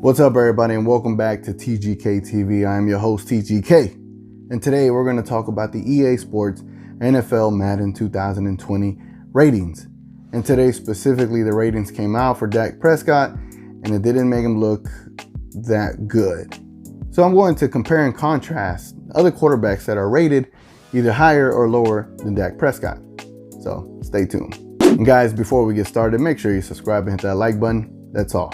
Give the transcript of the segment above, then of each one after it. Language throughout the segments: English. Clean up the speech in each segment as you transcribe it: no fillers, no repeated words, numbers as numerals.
What's up, everybody, and welcome back to TGK TV. I'm your host, TGK, and today we're going to talk about the EA Sports NFL Madden 2020 ratings. And today, specifically, the ratings came out for Dak Prescott, and it didn't make him look that good. So I'm going to compare and contrast other quarterbacks that are rated either higher or lower than Dak Prescott. So stay tuned. And guys, before we get started, make sure you subscribe and hit that like button. That's all.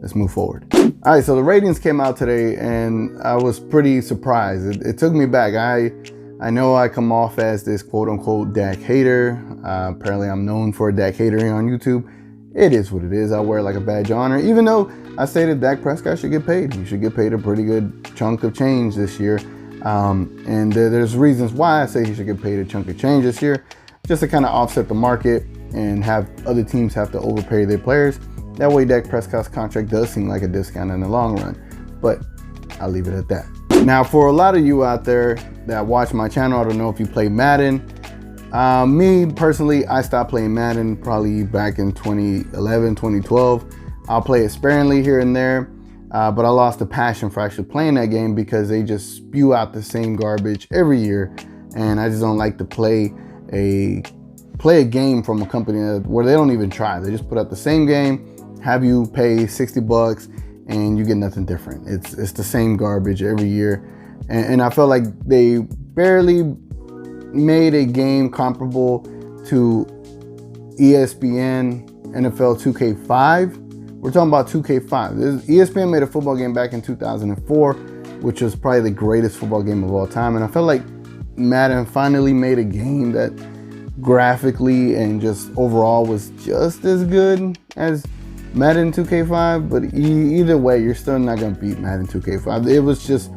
Let's move forward. All right, so the ratings came out today, and I was pretty surprised. It took me back. I know I come off as this quote-unquote Dak hater. Apparently, I'm known for a Dak hater here on YouTube. It is what it is. I wear it like a badge of honor, even though I say that Dak Prescott should get paid. He should get paid a pretty good chunk of change this year. And there's reasons why I say he should get paid a chunk of change this year, just to kind of offset the market and have other teams have to overpay their players. That way, Dak Prescott's contract does seem like a discount in the long run, but I'll leave it at that. Now, for a lot of you out there that watch my channel, I don't know if you play Madden. Me, personally, I stopped playing Madden probably back in 2011, 2012. I'll play it sparingly here and there, but I lost the passion for actually playing that game because they just spew out the same garbage every year, and I just don't like to play a game from a company where they don't even try. They just put out the same game, have you pay $60 and you get nothing different. It's the same garbage every year. And I felt like they barely made a game comparable to ESPN NFL 2K5. We're talking about 2K5. ESPN made a football game back in 2004, which was probably the greatest football game of all time. And I felt like Madden finally made a game that graphically and just overall was just as good as Madden 2K5, but either way, you're still not going to beat Madden 2K5. It was just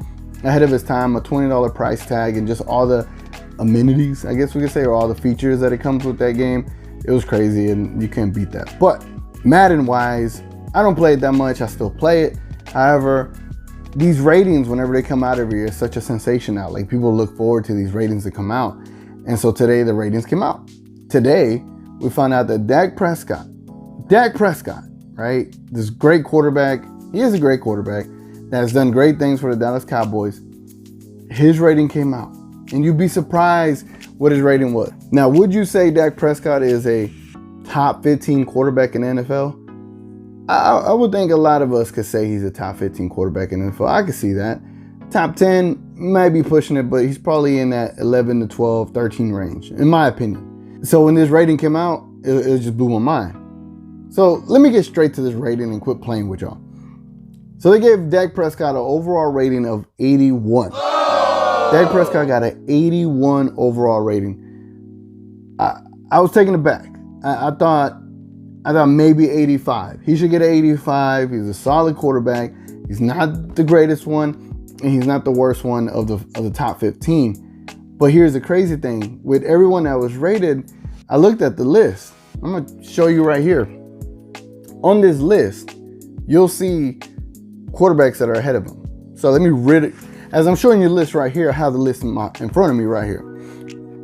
ahead of its time, a $20 price tag, and just all the amenities, I guess we could say, or all the features that it comes with that game. It was crazy, and you can't beat that. But Madden-wise, I don't play it that much. I still play it. However, these ratings, whenever they come out every year, is such a sensation now. Like, people look forward to these ratings to come out. And so today, the ratings came out. Today, we found out that Dak Prescott, right? This great quarterback. He is a great quarterback that has done great things for the Dallas Cowboys. His rating came out, and you'd be surprised what his rating was. Now, would you say Dak Prescott is a top 15 quarterback in the NFL? I would think a lot of us could say he's a top 15 quarterback in the NFL. I could see that. Top 10 might be pushing it, but he's probably in that 11 to 12, 13 range, in my opinion. So when this rating came out, it just blew my mind. So let me get straight to this rating and quit playing with y'all. So they gave Dak Prescott an overall rating of 81. Oh! Dak Prescott got an 81 overall rating. I was taken aback. I thought maybe 85. He should get an 85. He's a solid quarterback. He's not the greatest one, and he's not the worst one of the top 15. But here's the crazy thing. With everyone that was rated, I looked at the list. I'm going to show you right here. On this list, you'll see quarterbacks that are ahead of him. So let me read it. As I'm showing you the list right here, I have the list in front of me right here.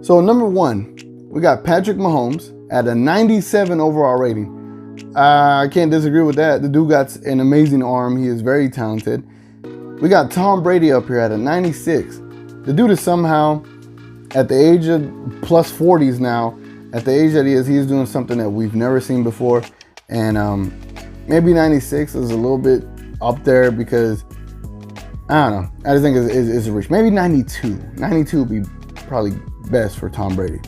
So number one, we got Patrick Mahomes at a 97 overall rating. I can't disagree with that. The dude got an amazing arm. He is very talented. We got Tom Brady up here at a 96. The dude is somehow, at the age of plus 40s now, at the age that he is doing something that we've never seen before. And maybe 96 is a little bit up there because, I don't know. I just think it's a reach. Maybe 92. 92 would be probably best for Tom Brady.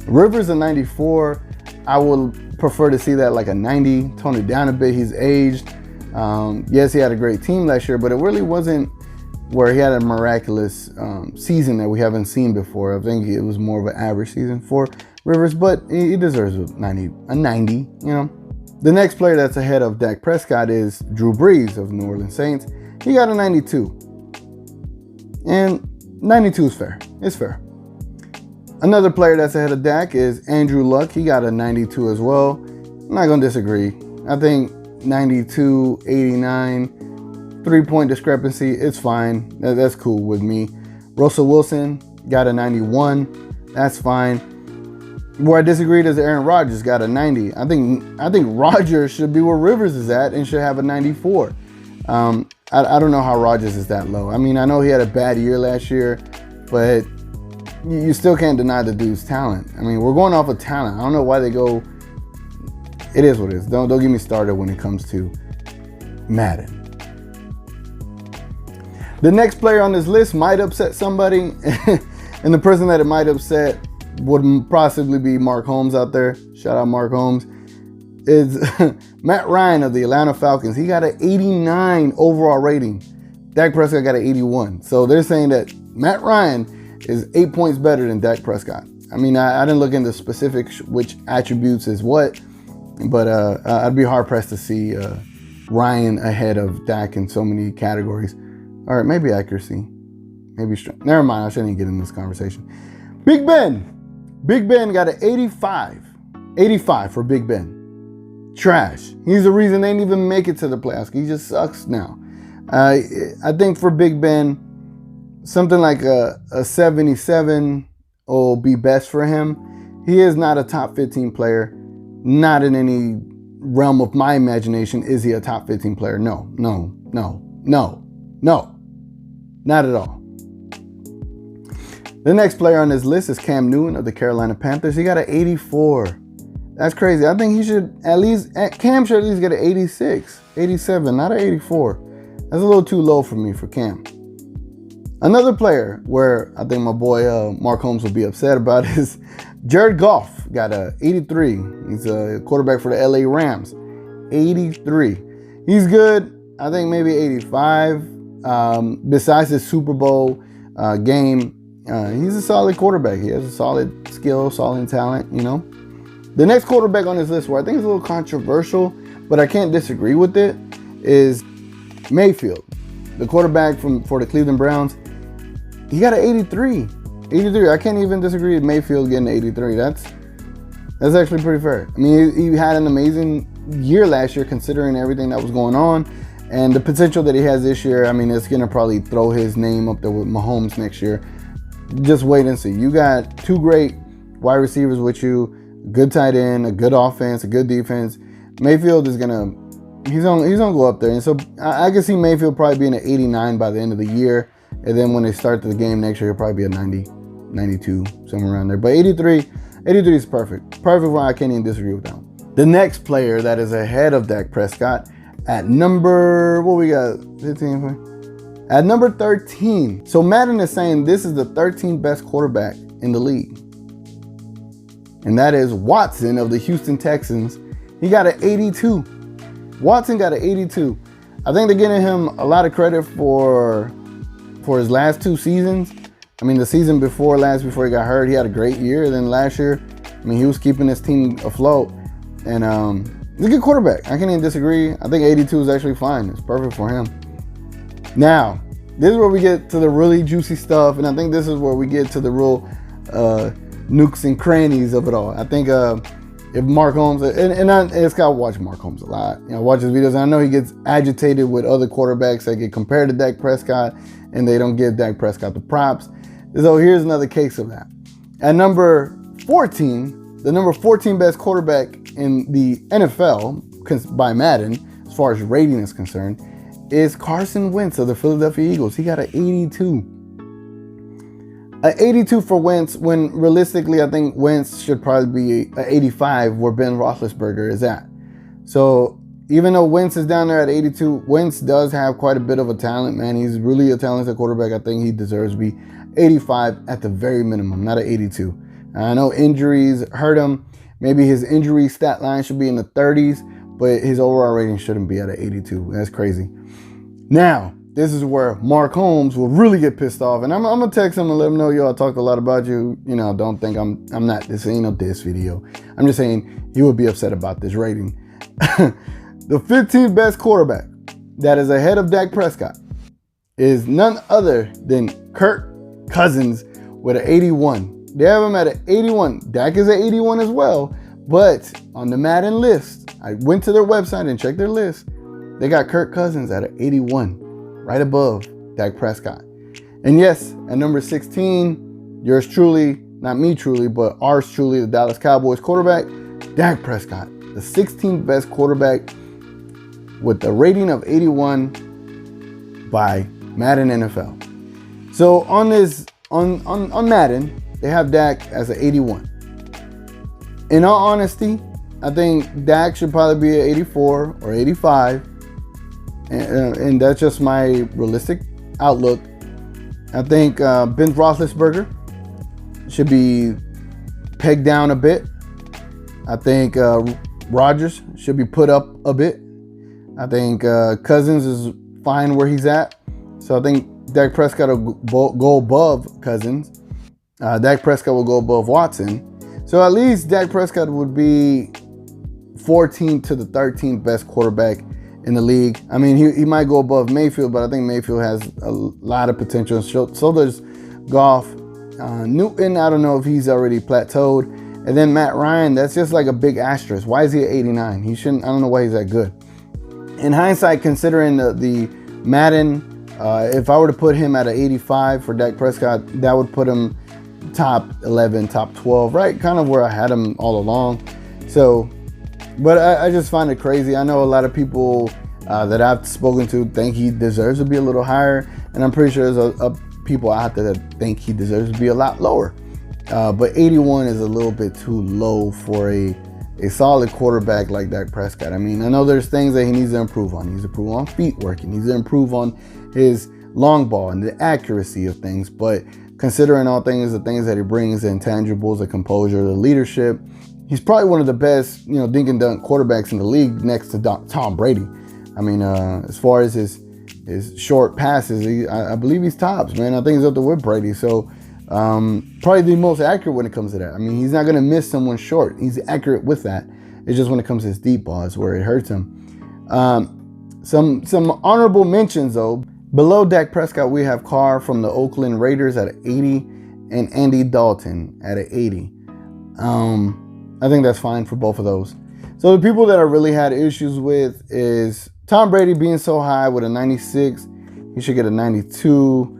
Rivers a 94. I would prefer to see that like a 90. Tone it down a bit. He's aged. Yes, he had a great team last year, but it really wasn't where he had a miraculous season that we haven't seen before. I think it was more of an average season for Rivers, but he deserves a 90, you know. The next player that's ahead of Dak Prescott is Drew Brees of New Orleans Saints. He got a 92. And 92 is fair. It's fair. Another player that's ahead of Dak is Andrew Luck. He got a 92 as well. I'm not going to disagree. I think 92, 89, 3-point discrepancy, it's fine. That's cool with me. Russell Wilson got a 91. That's fine. Where I disagreed is Aaron Rodgers got a 90. I think Rodgers should be where Rivers is at and should have a 94. I don't know how Rodgers is that low. I mean, I know he had a bad year last year, but you still can't deny the dude's talent. I mean, we're going off of talent. I don't know why they go. It is what it is. Don't get me started when it comes to Madden. The next player on this list might upset somebody, and the person that it might upset would possibly be Mark Holmes out there. Shout out Mark Holmes. Is Matt Ryan of the Atlanta Falcons. He got an 89 overall rating. Dak Prescott got an 81. So they're saying that Matt Ryan is 8 points better than Dak Prescott. I mean, I didn't look into specifics which attributes is what, but I'd be hard pressed to see Ryan ahead of Dak in so many categories. All right, maybe accuracy, maybe strength. Never mind, I shouldn't get in this conversation. Big Ben got an 85. 85 for Big Ben. Trash. He's the reason they didn't even make it to the playoffs. He just sucks now. I think for Big Ben, something like a 77 will be best for him. He is not a top 15 player. Not in any realm of my imagination is he a top 15 player. No. Not at all. The next player on this list is Cam Newton of the Carolina Panthers. He got an 84. That's crazy. I think he should Cam should at least get an 86, 87, not an 84. That's a little too low for me for Cam. Another player where I think my boy Mark Holmes will be upset about is Jared Goff. Got a 83. He's a quarterback for the LA Rams. 83. He's good. I think maybe 85. Besides his Super Bowl game, he's a solid quarterback. He has a solid skill, solid talent, you know. The next quarterback on this list, where I think is a little controversial, but I can't disagree with it, is Mayfield, the quarterback for the Cleveland Browns. He got an 83. 83. I can't even disagree with Mayfield getting an 83. That's actually pretty fair. I mean, he had an amazing year last year considering everything that was going on. And the potential that he has this year, I mean, it's going to probably throw his name up there with Mahomes next year. Just wait and see. You got two great wide receivers with you, good tight end, a good offense, a good defense. Mayfield is he's gonna go up there. And so I can see Mayfield probably being an 89 by the end of the year. And then when they start the game next year, he'll probably be a 90, 92, somewhere around there. But 83 is perfect. Perfect where I can't even disagree with that one. The next player that is ahead of Dak Prescott at number, what we got, 15? At number 13. So Madden is saying this is the 13th best quarterback in the league. And that is Watson of the Houston Texans. He got an 82. Watson got an 82. I think they're giving him a lot of credit for his last two seasons. I mean, the season before last, before he got hurt, he had a great year. Then last year, I mean, he was keeping his team afloat. And he's a good quarterback. I can't even disagree. I think 82 is actually fine. It's perfect for him. Now, this is where we get to the really juicy stuff. And I think this is where we get to the real nooks and crannies of it all. I think if Mark Holmes, and I just gotta watch Mark Holmes a lot. You know, watch his videos. And I know he gets agitated with other quarterbacks that get compared to Dak Prescott, and they don't give Dak Prescott the props. So here's another case of that. At number 14, the number 14 best quarterback in the NFL by Madden, as far as rating is concerned, is Carson Wentz of the Philadelphia Eagles. He got an 82. An 82 for Wentz, when realistically I think Wentz should probably be an 85 where Ben Roethlisberger is at. So even though Wentz is down there at 82, Wentz does have quite a bit of a talent, man. He's really a talented quarterback. I think he deserves to be 85 at the very minimum, not an 82. I know injuries hurt him. Maybe his injury stat line should be in the 30s, but his overall rating shouldn't be at an 82. That's crazy. Now, this is where Mark Holmes will really get pissed off. And I'm going to text him and let him know, yo, I talked a lot about you. You know, don't think I'm not, this ain't no diss video. I'm just saying he would be upset about this rating. The 15th best quarterback that is ahead of Dak Prescott is none other than Kirk Cousins with an 81. They have him at an 81. Dak is at 81 as well. But on the Madden list, I went to their website and checked their list. They got Kirk Cousins at an 81, right above Dak Prescott. And yes, at number 16, yours truly, not me truly, but ours truly, the Dallas Cowboys quarterback, Dak Prescott, the 16th best quarterback with a rating of 81. by Madden NFL. So on Madden, they have Dak as an 81. In all honesty, I think Dak should probably be an 84 or 85. And that's just my realistic outlook. I think Ben Roethlisberger should be pegged down a bit. I think Rodgers should be put up a bit. I think Cousins is fine where he's at. So I think Dak Prescott will go above Cousins. Dak Prescott will go above Watson. So at least Dak Prescott would be 14th to the 13th best quarterback in the league. I mean, he might go above Mayfield, but I think Mayfield has a lot of potential. So does Goff. Newton, I don't know if he's already plateaued. And then Matt Ryan, that's just like a big asterisk. Why is he at 89? He shouldn't. I don't know why he's that good. In hindsight, considering the Madden, if I were to put him at an 85 for Dak Prescott, that would put him top 11, top 12, right? Kind of where I had him all along. So, but I just find it crazy. I know a lot of people that I've spoken to think he deserves to be a little higher. And I'm pretty sure there's people out there that think he deserves to be a lot lower. But 81 is a little bit too low for a solid quarterback like Dak Prescott. I mean, I know there's things that he needs to improve on. He needs to improve on feet work. He needs to improve on his long ball and the accuracy of things. But considering all things, the things that he brings, the intangibles, the composure, the leadership, he's probably one of the best, dink and dunk quarterbacks in the league next to Tom Brady. I mean, as far as his short passes, I believe he's tops, man. I think he's up there with Brady. So probably the most accurate when it comes to that. I mean, he's not going to miss someone short. He's accurate with that. It's just when it comes to his deep ball is where it hurts him. Some honorable mentions, though. Below Dak Prescott, we have Carr from the Oakland Raiders at an 80 and Andy Dalton at an 80. I think that's fine for both of those. So the people that I really had issues with is Tom Brady being so high with a 96. He should get a 92.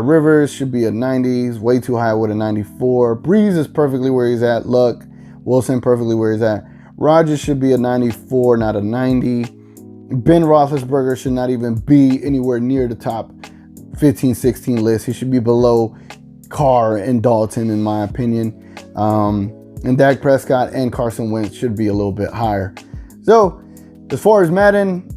Rivers should be a 90. He's way too high with a 94. Breeze is perfectly where he's at. Luck, Wilson perfectly where he's at. Rodgers should be a 94, not a 90. Ben Roethlisberger should not even be anywhere near the top 15, 16 list. He should be below Carr and Dalton, in my opinion. And Dak Prescott and Carson Wentz should be a little bit higher. So, as far as Madden,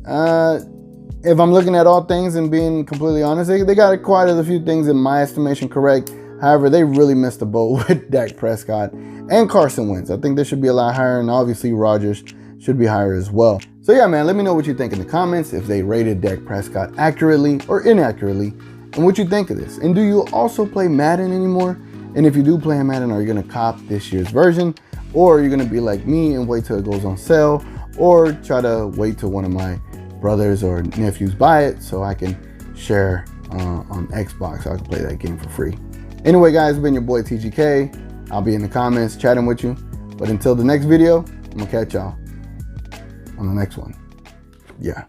if I'm looking at all things and being completely honest, they got quite a few things in my estimation correct. However, they really missed the boat with Dak Prescott and Carson Wentz. I think they should be a lot higher, and obviously Rodgers should be higher as well. So yeah, man, let me know what you think in the comments, if they rated Dak Prescott accurately or inaccurately, and what you think of this. And do you also play Madden anymore? And if you do play Madden, are you gonna cop this year's version? Or are you gonna be like me and wait till it goes on sale? Or try to wait till one of my brothers or nephews buy it so I can share on Xbox so I can play that game for free. Anyway, guys, it's been your boy TGK. I'll be in the comments chatting with you. But until the next video, I'm gonna catch y'all on the next one. Yeah.